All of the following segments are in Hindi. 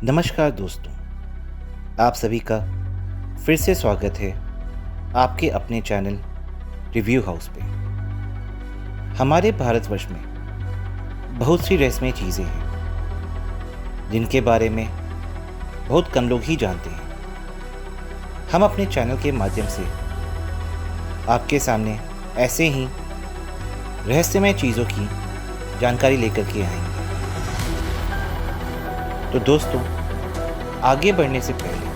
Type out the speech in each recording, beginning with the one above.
नमस्कार दोस्तों, आप सभी का फिर से स्वागत है आपके अपने चैनल रिव्यू हाउस पे। हमारे भारतवर्ष में बहुत सी रहस्यमय चीज़ें हैं जिनके बारे में बहुत कम लोग ही जानते हैं। हम अपने चैनल के माध्यम से आपके सामने ऐसे ही रहस्यमय चीज़ों की जानकारी लेकर के आएंगे। तो दोस्तों, आगे बढ़ने से पहले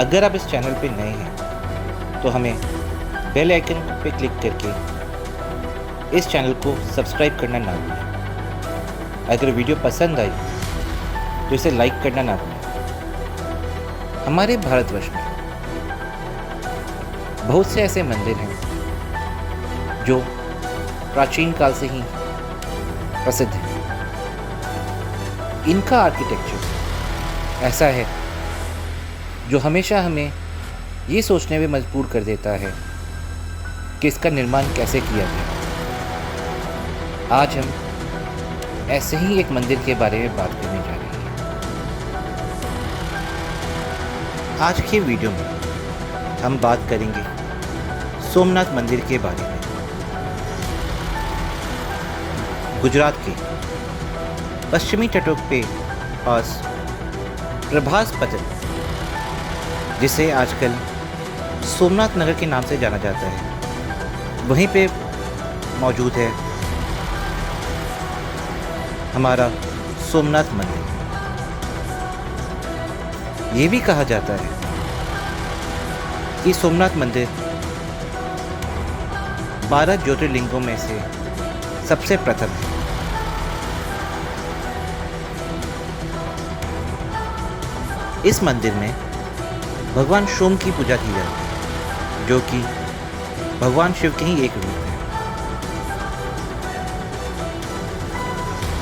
अगर आप इस चैनल पे नए हैं तो हमें बेल आइकन पे क्लिक करके इस चैनल को सब्सक्राइब करना ना भूलें। अगर वीडियो पसंद आई तो इसे लाइक करना ना भूलें। हमारे भारतवर्ष में बहुत से ऐसे मंदिर हैं जो प्राचीन काल से ही प्रसिद्ध हैं। इनका आर्किटेक्चर ऐसा है जो हमेशा हमें ये सोचने में मजबूर कर देता है कि इसका निर्माण कैसे किया गया। आज हम ऐसे ही एक मंदिर के बारे में बात करने जा रहे हैं। आज के वीडियो में हम बात करेंगे सोमनाथ मंदिर के बारे में। गुजरात के पश्चिमी तटों पे पास प्रभास पटल, जिसे आजकल सोमनाथ नगर के नाम से जाना जाता है, वहीं पे मौजूद है हमारा सोमनाथ मंदिर। ये भी कहा जाता है कि सोमनाथ मंदिर 12 ज्योतिर्लिंगों में से सबसे प्रथम है। इस मंदिर में भगवान सोम की पूजा की जाती है, जो कि भगवान शिव के ही एक रूप है।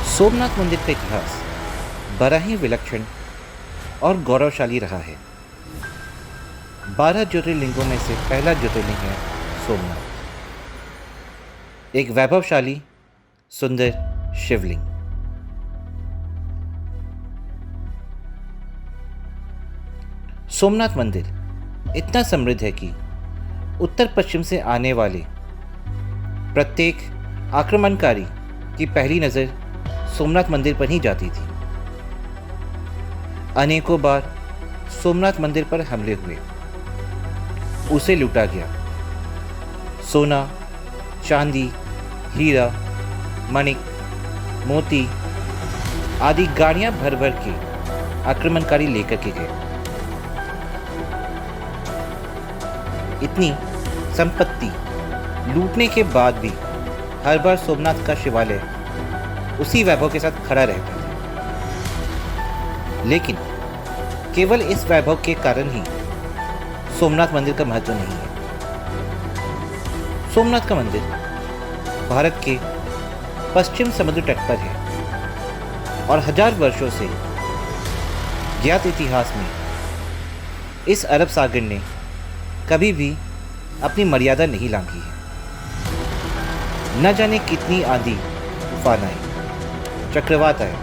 सोमनाथ मंदिर का इतिहास बड़ा ही विलक्षण और गौरवशाली रहा है। 12 ज्योतिर्लिंगों में से पहला ज्योतिर्लिंग है सोमनाथ, एक वैभवशाली सुंदर शिवलिंग। सोमनाथ मंदिर इतना समृद्ध है कि उत्तर पश्चिम से आने वाले प्रत्येक आक्रमणकारी की पहली नज़र सोमनाथ मंदिर पर ही जाती थी। अनेकों बार सोमनाथ मंदिर पर हमले हुए, उसे लूटा गया। सोना, चांदी, हीरा, मणिक, मोती आदि गाड़ियां भर भर के आक्रमणकारी लेकर के गए। इतनी संपत्ति लूटने के बाद भी हर बार सोमनाथ का शिवालय उसी वैभव के साथ खड़ा रहता था। लेकिन केवल इस वैभव के कारण ही सोमनाथ मंदिर का महत्व नहीं है। सोमनाथ का मंदिर भारत के पश्चिम समुद्र तट पर है और हजार वर्षों से ज्ञात इतिहास में इस अरब सागर ने कभी भी अपनी मर्यादा नहीं लांघी है। न जाने कितनी आंधी तूफान आए, चक्रवात आए,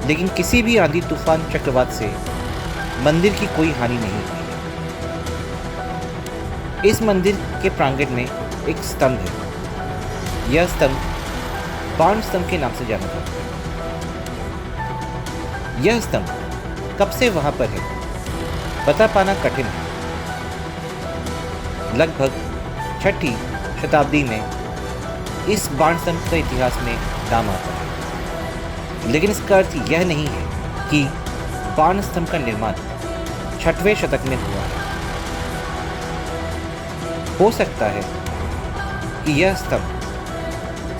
लेकिन किसी भी आंधी तूफान चक्रवात से मंदिर की कोई हानि नहीं हुई। इस मंदिर के प्रांगण में एक स्तंभ है। यह स्तंभ बाण स्तंभ के नाम से जाना जाता है। यह स्तंभ कब से वहां पर है बता पाना कठिन है। लगभग 6ठी शताब्दी में इस बाण स्तंभ का इतिहास में नाम आता है, लेकिन इसका अर्थ यह नहीं है कि बाण स्तंभ का निर्माण 6वें शतक में हुआ है। हो सकता है कि यह स्तंभ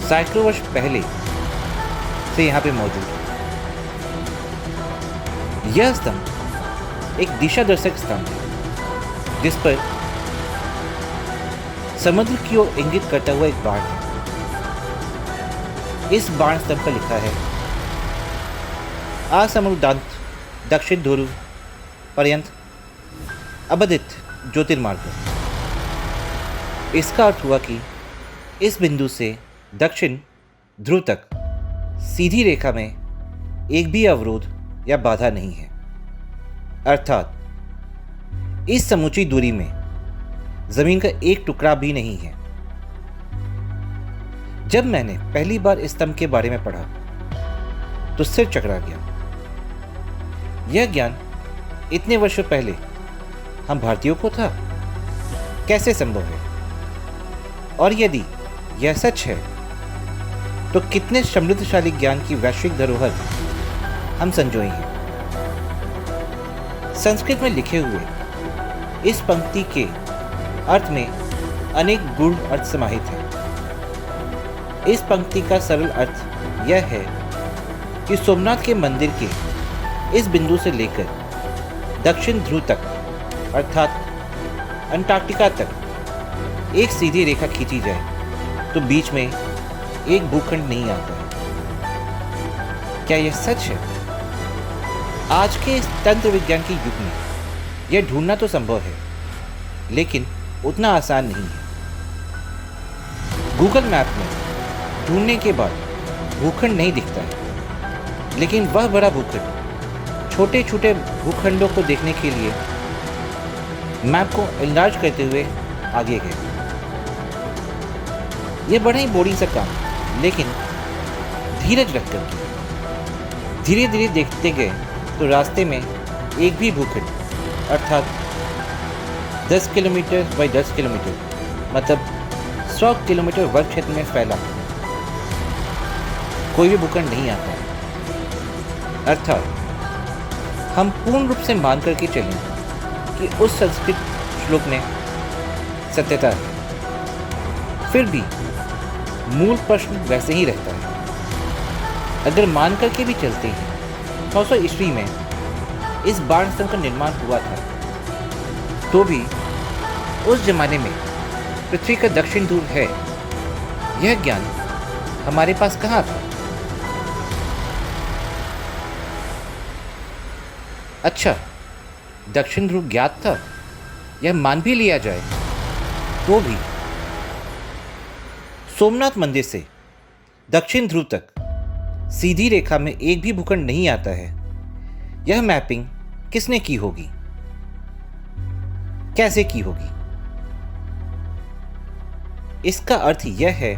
सैकड़ों वर्ष पहले से यहाँ पे मौजूद है। यह स्तंभ एक दिशा दर्शक स्तंभ है, जिस पर समुद्र की ओर इंगित करता हुआ एक बाण है। इस बाण स्तंभ पर लिखा है असमुदांत दक्षिण ध्रुव पर्यंत अबदित ज्योतिर्मार्ग। इसका अर्थ हुआ कि इस बिंदु से दक्षिण ध्रुव तक सीधी रेखा में एक भी अवरोध या बाधा नहीं है। अर्थात इस समूची दूरी में जमीन का एक टुकड़ा भी नहीं है। जब मैंने पहली बार इस स्तंभ के बारे में पढ़ा तो सिर चकरा गया। यह ज्ञान इतने वर्षों पहले हम भारतीयों को था, कैसे संभव है? और यदि यह सच है तो कितने समृद्धशाली ज्ञान की वैश्विक धरोहर हम संजोए हैं। संस्कृत में लिखे हुए इस पंक्ति के अर्थ में अनेक गूढ़ अर्थ समाहित हैं। इस पंक्ति का सरल अर्थ यह है कि सोमनाथ के मंदिर के इस बिंदु से लेकर दक्षिण ध्रुव तक अर्थात अंटार्कटिका तक एक सीधी रेखा खींची जाए तो बीच में एक भूखंड नहीं आता है। क्या यह सच है? आज के इस तंत्र विज्ञान के युग में यह ढूंढना तो संभव है, लेकिन उतना आसान नहीं है। गूगल मैप में ढूंढने के बाद भूखंड नहीं दिखता है, लेकिन वह बड़ा भूखंड छोटे छोटे भूखंडों को देखने के लिए मैप को एनलार्ज करते हुए आगे गए। यह बड़ा ही बोरिंग सा काम, लेकिन धीरज रखकर धीरे धीरे देखते गए तो रास्ते में एक भी भूखंड अर्थात 10 किलोमीटर बाई 10 किलोमीटर मतलब 100 किलोमीटर वर्ग क्षेत्र में फैला कोई भी भूखंड नहीं आता है। अर्थात हम पूर्ण रूप से मान करके चलें कि उस संस्कृत श्लोक में सत्यता है, फिर भी मूल प्रश्न वैसे ही रहता है। अगर मान करके भी चलते हैं 900 ईस्वी में इस बाण स्तंभ का निर्माण हुआ था, तो भी उस जमाने में पृथ्वी का दक्षिण ध्रुव है, यह ज्ञान हमारे पास कहाँ था? अच्छा, दक्षिण ध्रुव ज्ञात था, यह मान भी लिया जाए तो भी सोमनाथ मंदिर से दक्षिण ध्रुव तक सीधी रेखा में एक भी भूखंड नहीं आता है। यह मैपिंग किसने की होगी? कैसे की होगी? इसका अर्थ यह है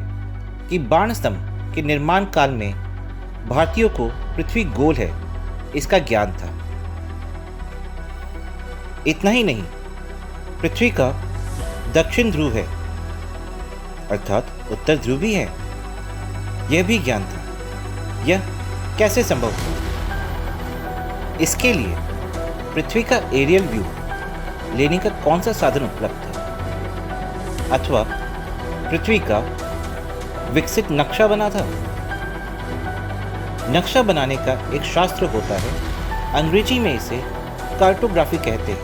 कि बाण स्तंभ के निर्माण काल में भारतीयों को पृथ्वी गोल है, इसका ज्ञान था। इतना ही नहीं, पृथ्वी का दक्षिण ध्रुव है अर्थात उत्तर ध्रुव भी है, यह भी ज्ञान था। यह कैसे संभव था? इसके लिए पृथ्वी का एरियल व्यू लेने का कौन सा साधन उपलब्ध था? अथवा पृथ्वी का विकसित नक्शा बना था? नक्शा बनाने का एक शास्त्र होता है, अंग्रेजी में इसे कार्टोग्राफी कहते हैं।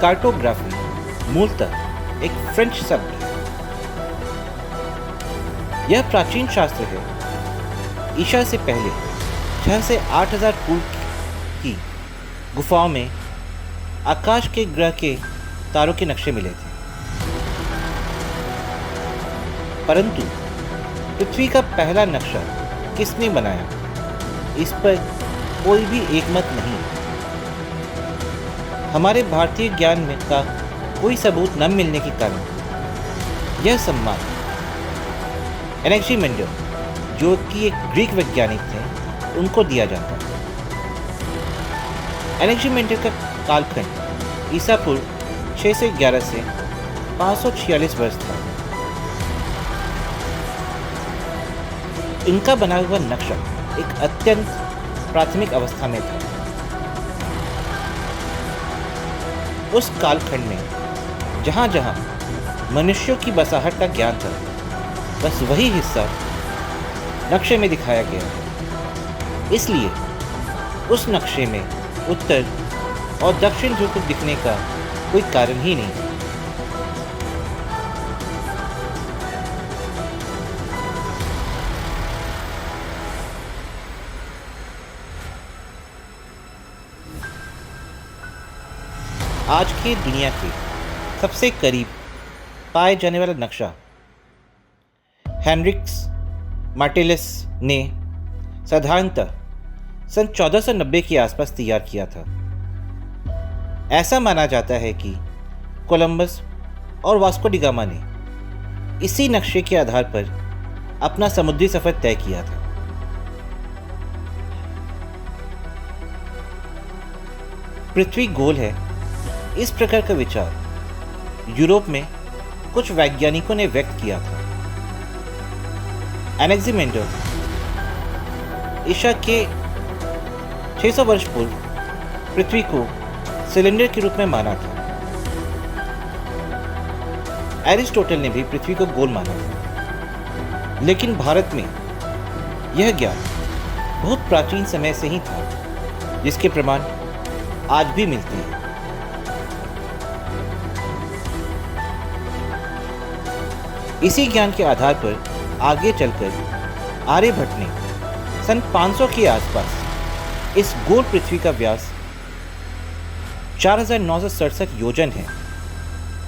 कार्टोग्राफी मूलतः एक फ्रेंच शब्द है। यह प्राचीन शास्त्र है। ईसा से पहले 6 से 8,000 पूर्व की गुफाओं में आकाश के ग्रह के तारों के नक्शे मिले थे, परंतु पृथ्वी का पहला नक्शा किसने बनाया, इस पर कोई भी एकमत नहीं। हमारे भारतीय ज्ञान में का कोई सबूत न मिलने के कारण यह सम्मान एनेक्सिमेंडर, जो कि एक ग्रीक वैज्ञानिक थे, उनको दिया जाता है। एनेक्सिमेंडर का कालखंड ईसा पूर्व 6 से 11 से 546 वर्ष था। इनका बना हुआ नक्शा एक अत्यंत प्राथमिक अवस्था में था। उस कालखंड में जहाँ जहाँ मनुष्यों की बसाहट का ज्ञान था, बस वही हिस्सा नक्शे में दिखाया गया है। इसलिए उस नक्शे में उत्तर और दक्षिण ध्रुव को दिखने का कोई कारण ही नहीं। आज की दुनिया के सबसे करीब पाए जाने वाला नक्शा हेनरिक मार्टेलस ने साधारणतः सन 1490 के आसपास तैयार किया था। ऐसा माना जाता है कि कोलंबस और वास्को डी गामा ने इसी नक्शे के आधार पर अपना समुद्री सफर तय किया था। पृथ्वी गोल है, इस प्रकार का विचार यूरोप में कुछ वैज्ञानिकों ने व्यक्त किया था। एनेक्सिमेंडर ईसा के 600 वर्ष पूर्व पृथ्वी को सिलेंडर के रूप में माना था। एरिस्टोटल ने भी पृथ्वी को गोल माना था, लेकिन भारत में यह ज्ञान बहुत प्राचीन समय से ही था, जिसके प्रमाण आज भी मिलते हैं। इसी ज्ञान के आधार पर आगे चलकर आर्यभट्ट ने सन 500 के आसपास इस गोल पृथ्वी का व्यास 4967 योजन है,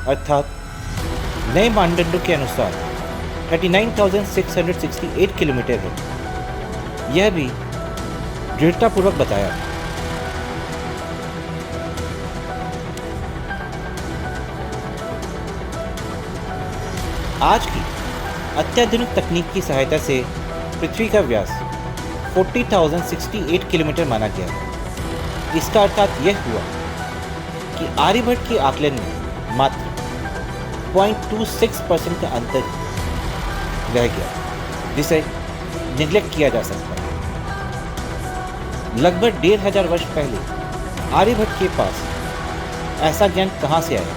अर्थात नए मानदंडों के अनुसार 39,668 किलोमीटर है। यह भी दृढ़तापूर्वक बताया। आज की अत्याधुनिक तकनीक की सहायता से पृथ्वी का व्यास 40,068 किलोमीटर माना गया है। इसका अर्थात यह हुआ कि आर्यभट्ट के आकलन में मात्र 0.26% का अंतर रह गया, जिसे निग्लेक्ट किया जा सकता है। लगभग 1500 वर्ष पहले आर्यभट्ट के पास ऐसा ज्ञान कहां से आया?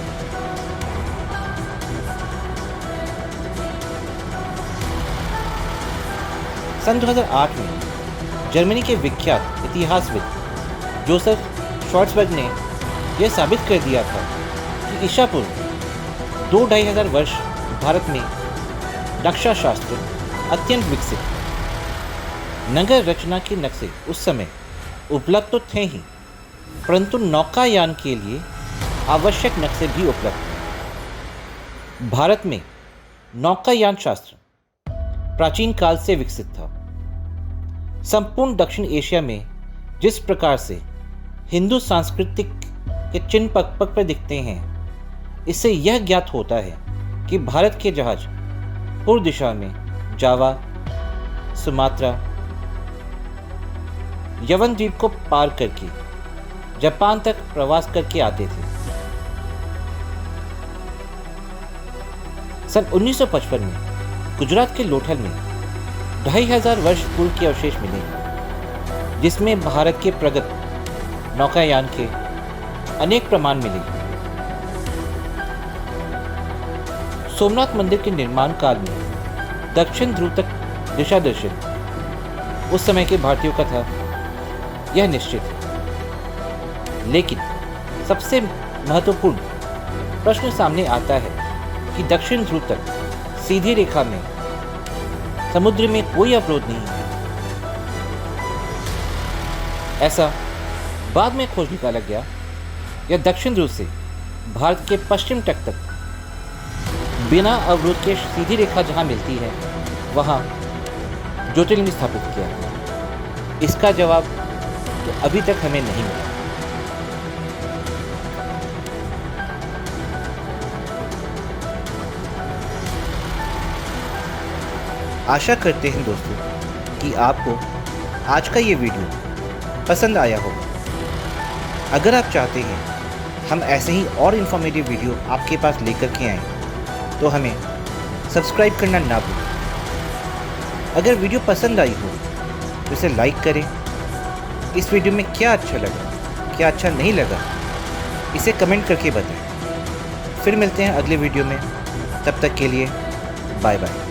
सन 2008 में जर्मनी के विख्यात इतिहासविद जोसेफ श्वार्ट्जबर्ग ने यह साबित कर दिया था कि ईसा पूर्व 2-2500 वर्ष भारत में नक्शा शास्त्र अत्यंत विकसित था। नगर रचना के नक्शे उस समय उपलब्ध तो थे ही, परंतु नौकायान के लिए आवश्यक नक्शे भी उपलब्ध थे। भारत में नौकायान शास्त्र प्राचीन काल से विकसित था। संपूर्ण दक्षिण एशिया में जिस प्रकार से हिंदू सांस्कृतिक के चिन्ह पग पग पर दिखते हैं, इससे यह ज्ञात होता है कि भारत के जहाज पूर्व दिशा में जावा, सुमात्रा, यवन द्वीप को पार करके जापान तक प्रवास करके आते थे। सन 1955 में गुजरात के लोथल में 2500 वर्ष पूर्व के अवशेष मिले, जिसमें भारत के प्रगत नौकायान के अनेक प्रमाण मिले। सोमनाथ मंदिर के निर्माण काल में दक्षिण ध्रुव तक दिशा दर्शन उस समय के भारतीयों का था, यह निश्चित है। लेकिन सबसे महत्वपूर्ण प्रश्न सामने आता है कि दक्षिण ध्रुव तक सीधी रेखा में समुद्र में कोई अवरोध नहीं है। ऐसा बाद में खोज निकाला गया, यह दक्षिण ध्रुव से भारत के पश्चिम तट तक बिना अवरोध के सीधी रेखा जहां मिलती है, वहां ज्योतिर्लिंग स्थापित किया। इसका जवाब तो अभी तक हमें नहीं मिला। आशा करते हैं दोस्तों कि आपको आज का ये वीडियो पसंद आया होगा। अगर आप चाहते हैं हम ऐसे ही और इन्फॉर्मेटिव वीडियो आपके पास लेकर के आएँ, तो हमें सब्सक्राइब करना ना भूलें। अगर वीडियो पसंद आई हो तो इसे लाइक करें। इस वीडियो में क्या अच्छा लगा, क्या अच्छा नहीं लगा, इसे कमेंट करके बताएं। फिर मिलते हैं अगले वीडियो में। तब तक के लिए बाय बाय।